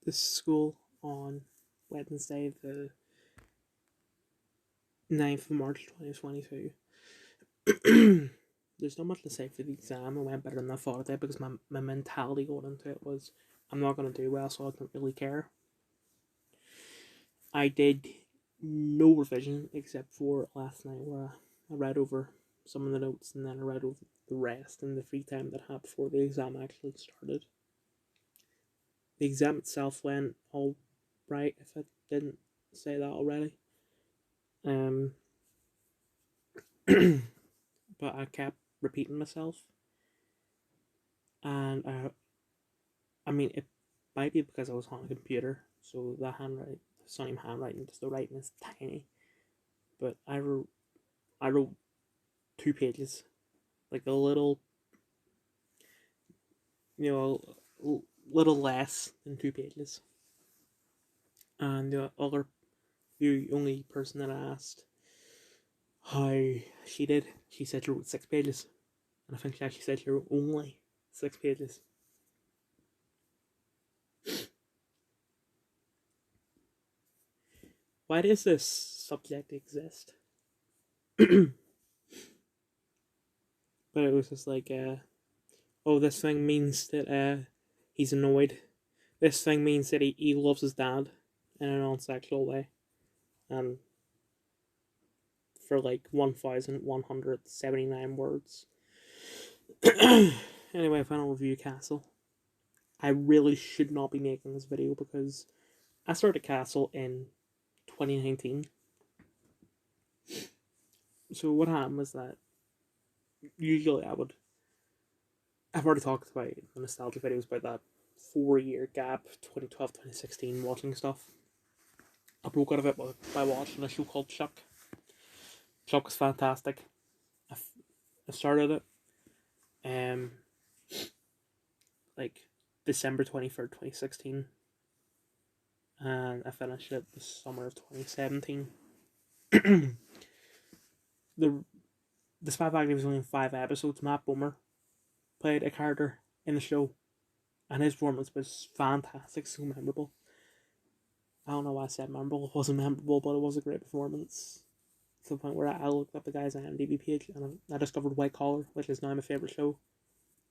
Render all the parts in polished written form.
this school on Wednesday, the 9th of March 2022. There's not much to say for the exam. I went better than I thought it did because my mentality going into it was I'm not going to do well, so I don't really care. I did no revision except for last night where I read over some of the notes and then I read over the rest in the free time that I had before the exam actually started. The exam itself went all right, if I didn't say that already. But I kept repeating myself, and I mean, it might be because I was on a computer, so the handwriting, the same handwriting, just the writing is tiny. But I wrote 2 pages, like a little, you know, little less than 2 pages. And the only person that I asked how she did, she said she wrote 6 pages, and I think she actually said she wrote only 6 pages. Why does this subject exist? But it was just like, oh, this thing means that he's annoyed. This thing means that he loves his dad in a non-sexual way. And for like 1,179 words. Anyway, final review Castle. I really should not be making this video because I started Castle in 2019. So what happened was that usually I've already talked about the nostalgia videos about that 4 year gap, 2012, 2016, watching stuff. I broke out of it by watching a show called Chuck. Chuck was fantastic. I started it um like December 23rd, 2016, and I finished it the summer of 2017. the Despite the fact it was only 5 episodes, Matt Bomer played a character in the show, and his performance was fantastic, so memorable. I don't know why I said memorable. It wasn't memorable, but it was a great performance. To the point where I looked up the guy's IMDb page and I discovered White Collar, which is now my favourite show.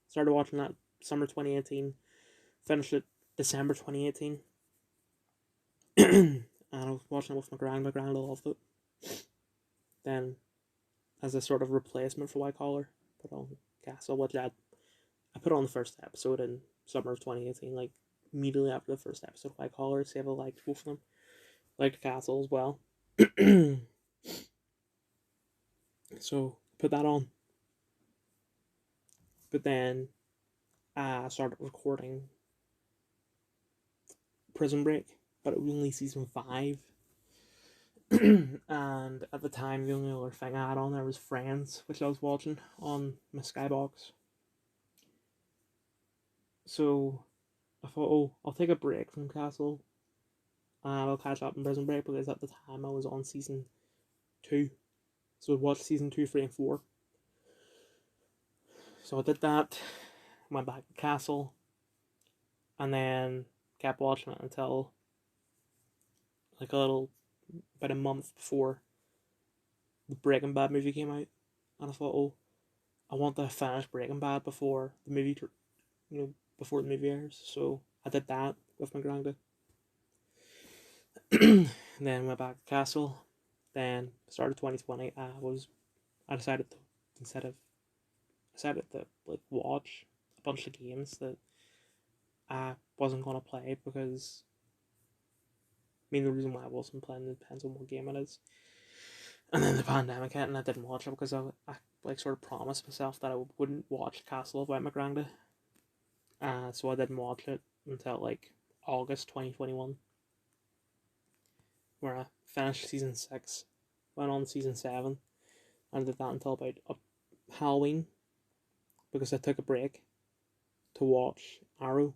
Started watching that summer 2018, finished it December 2018. And I was watching it with my grand. My grand loved it. Then, as a sort of replacement for White Collar, put on Castle, which I put on the first episode in summer of 2018, like immediately after the first episode of White Collar. See if I liked both of them. Liked Castle as well. So put that on. But then I started recording Prison Break, but it was only season 5. And at the time, the only other thing I had on there was Friends, which I was watching on my Skybox. So I thought, oh, I'll take a break from Castle and I'll catch up in Prison Break because at the time I was on season 2. So I watched season 2, 3, and 4. So I did that, went back to Castle, and then kept watching it until like about a month before the Breaking Bad movie came out. And I thought, oh, I want to finish Breaking Bad before the movie, before the movie airs. So I did that with my granddad. Then went back to Castle. Then started 2020. I decided to like watch a bunch of games that I wasn't gonna play because the reason why I wasn't playing depends on what game it is. And then the pandemic hit and I didn't watch it because I like sort of promised myself that I wouldn't watch Castle without my granddad. So I didn't watch it until like August 2021, where I finished season 6, went on season 7, and did that until about Halloween because I took a break to watch Arrow,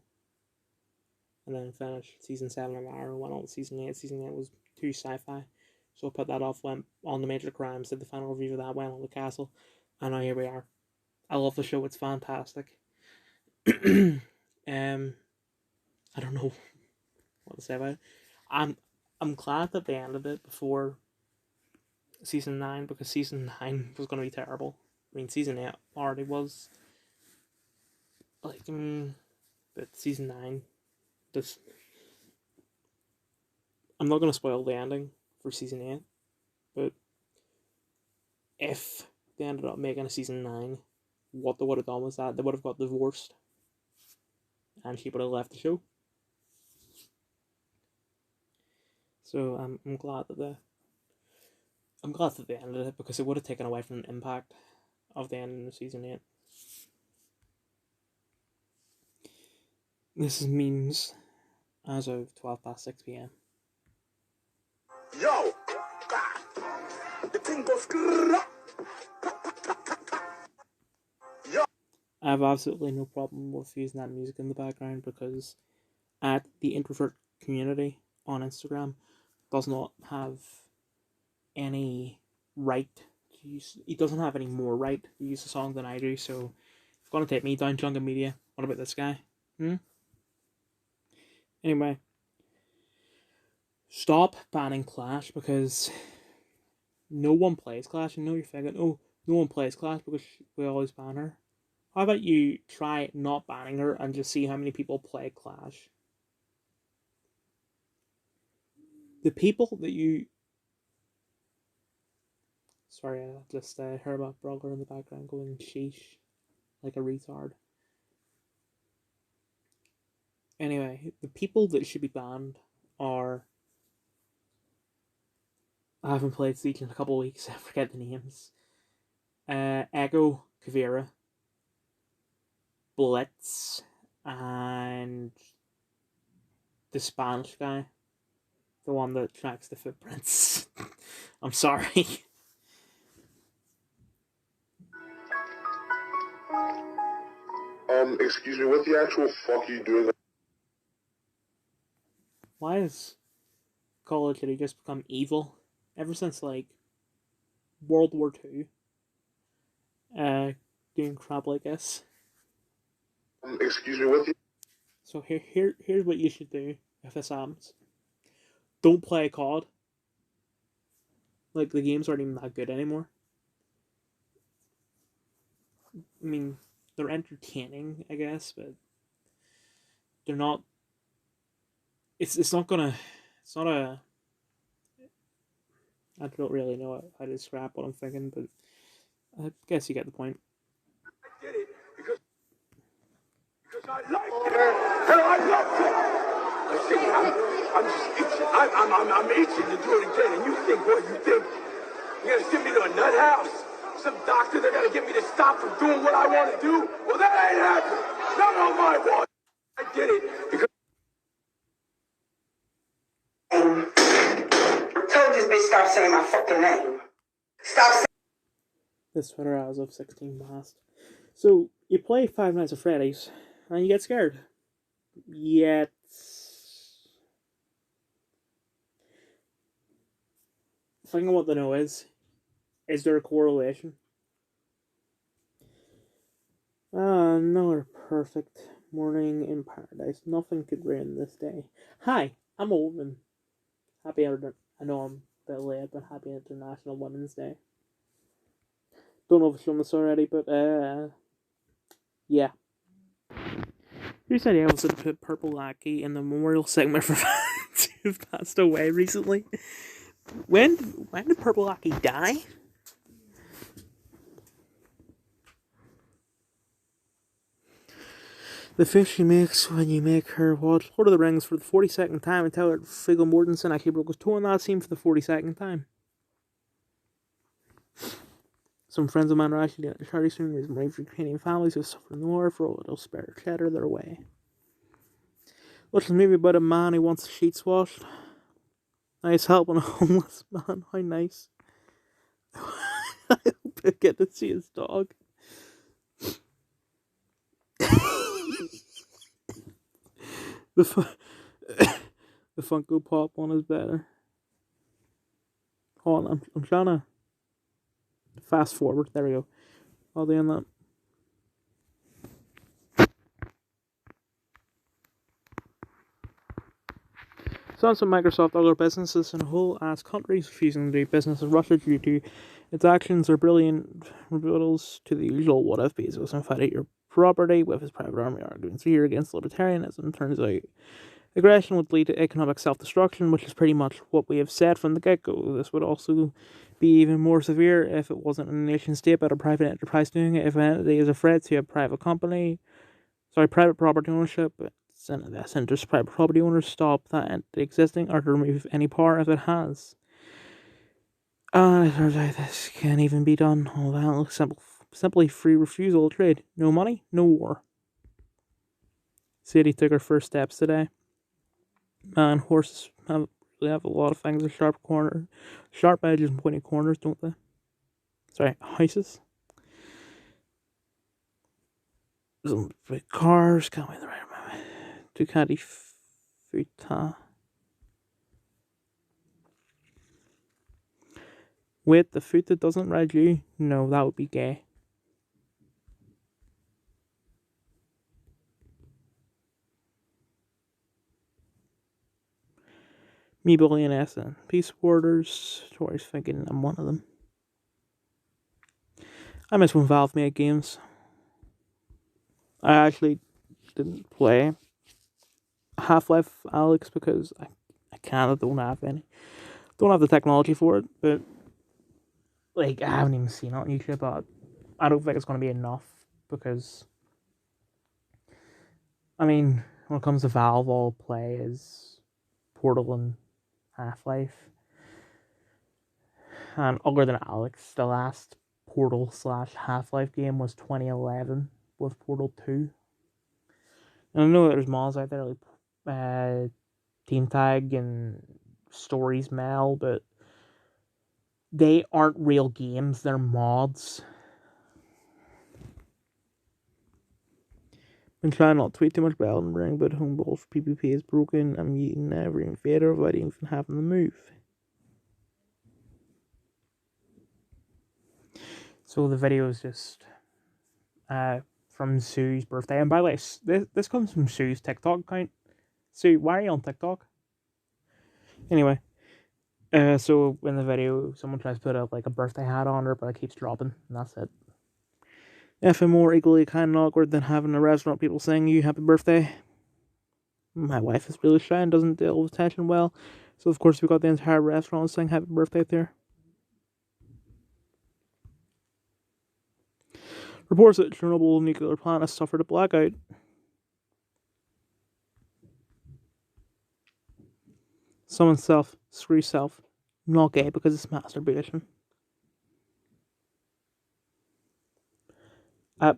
and then finished season 7 of Arrow, went on season 8. Season 8 was too sci-fi, so I put that off, went on the Major Crimes, did the final review of that, went on the Castle, and now here we are. I love the show, it's fantastic. I don't know what to say about it. I'm glad that they ended it before season 9, because season 9 was going to be terrible. I mean, season 8 already was like, but season 9, just I'm not going to spoil the ending for season 8, but if they ended up making a season 9, what they would have done was that they would have got divorced, and she would have left the show. So I'm glad that they ended it, because it would have taken away from the impact of the ending of season 8. This is memes as of 6 p.m. Yo! The thing goes. Yo! I have absolutely no problem with using that music in the background, because at the introvert community on Instagram does not have any right to use. He doesn't have any more right to use the song than I do. So it's gonna take me down Jungle Media. What about this guy? Anyway, stop banning Clash, because no one plays Clash. And know you're thinking, oh, no one plays Clash because we always ban her. How about you try not banning her and just see how many people play Clash? The people that you... Sorry, I just heard my brother in the background going sheesh like a retard. Anyway, the people that should be banned are... I haven't played Siege in a couple of weeks, I forget the names. Ego, Kavira, Blitz, and the Spanish guy. The one that tracks the footprints. I'm sorry. Excuse me, what the actual fuck are you doing? Why has Call of Duty just become evil? Ever since, like, World War II. Doing crap like this. Excuse me, what the... So here's what you should do if this happens. Don't play COD. Like, the games aren't even that good anymore. I mean, they're entertaining, I guess, but they're not... It's not gonna... It's not a... I don't really know how to describe what I'm thinking, but I guess you get the point. I did it because I liked it and I loved it. See, I'm just itching. I'm itching to do it again. And you think what you think? You're gonna send me to a nut house? Some doctor they're gonna get me to stop from doing what I want to do? Well, that ain't happening. Not on my watch. I did it because... Told this bitch stop saying my fucking name. Stop saying... This Twitter as of 16 past. So, you play Five Nights at Freddy's, and you get scared. Yet... The thing I want to know is there a correlation? Another perfect morning in paradise. Nothing could ruin this day. Hi, I'm a woman. Happy, I know I'm a bit late, but happy International Women's Day. Don't know if I've shown this already, but, yeah. Who said I was going to put Purple Lackey in the memorial segment for fans who've passed away recently? When did Purple Lackey die? The face she makes when you make her watch Lord of the Rings for the 42nd time and tell her Viggo Mortensen actually broke his toe in that scene for the 42nd time. Some friends of mine are actually at the charity soon. There's money for Canadian families who suffer in the war for a little spare cheddar their way. Watch a movie about a man who wants the sheets washed. Nice help on a homeless man. How nice. I hope I get to see his dog. The Funko Pop one is better. Hold on, I'm trying to fast forward. There we go. I'll do that. Samsung, Microsoft, other businesses in whole ass countries refusing to do business with Russia due to its actions are brilliant rebuttals to the usual what if Bezos and fight out your property with his private army arguments here against libertarianism. Turns out aggression would lead to economic self-destruction, which is pretty much what we have said from the get-go. This would also be even more severe if it wasn't a nation-state but a private enterprise doing it. If an entity is a threat to a private property ownership, it's in the best interest of private property owners stop that entity existing or to remove any power if it has. It turns out this can't even be done. All that looks simply free refusal of trade. No money, no war. City took her first steps today. Man, horses have a lot of things with sharp edges and pointy corners, don't they? Sorry, houses. Some big cars, can't wait the right amount. Ducati Futa. Wait, the Futa doesn't ride you? No, that would be gay. Me, Billy, and Essa. Peace Warders. Tori's thinking I'm one of them. I miss when Valve made games. I actually didn't play Half-Life Alyx because I don't have any. Don't have the technology for it, but like I haven't even seen it on YouTube, but I don't think it's going to be enough because I mean, when it comes to Valve, all play is Portal and Half-Life. And other than Alyx, the last Portal / Half-Life game was 2011 with Portal 2. And I know that there's mods out there like Team Tag and Stories Mail, but they aren't real games, they're mods. Been trying not to tweet too much about Elden Ring, but Homeball for PvP is broken. I'm eating every invader without even having to move. So the video is just from Sue's birthday. And by the way, this comes from Sue's TikTok account. Sue, why are you on TikTok? Anyway, so in the video, someone tries to put up like a birthday hat on her, but it keeps dropping, and that's it. Nothing more equally kind of awkward than having a restaurant people saying you happy birthday. My wife is really shy and doesn't deal with attention well, so of course we got the entire restaurant saying happy birthday there. Reports that Chernobyl nuclear plant has suffered a blackout. Summon self, screw self. Not gay because it's masturbation. I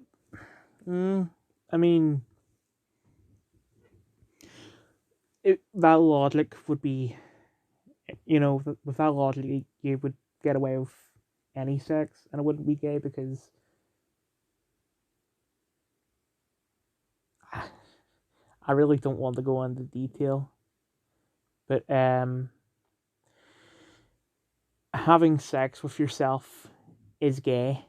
mean, that logic would be, with that logic, you would get away with any sex, and it wouldn't be gay because I really don't want to go into detail, but having sex with yourself is gay.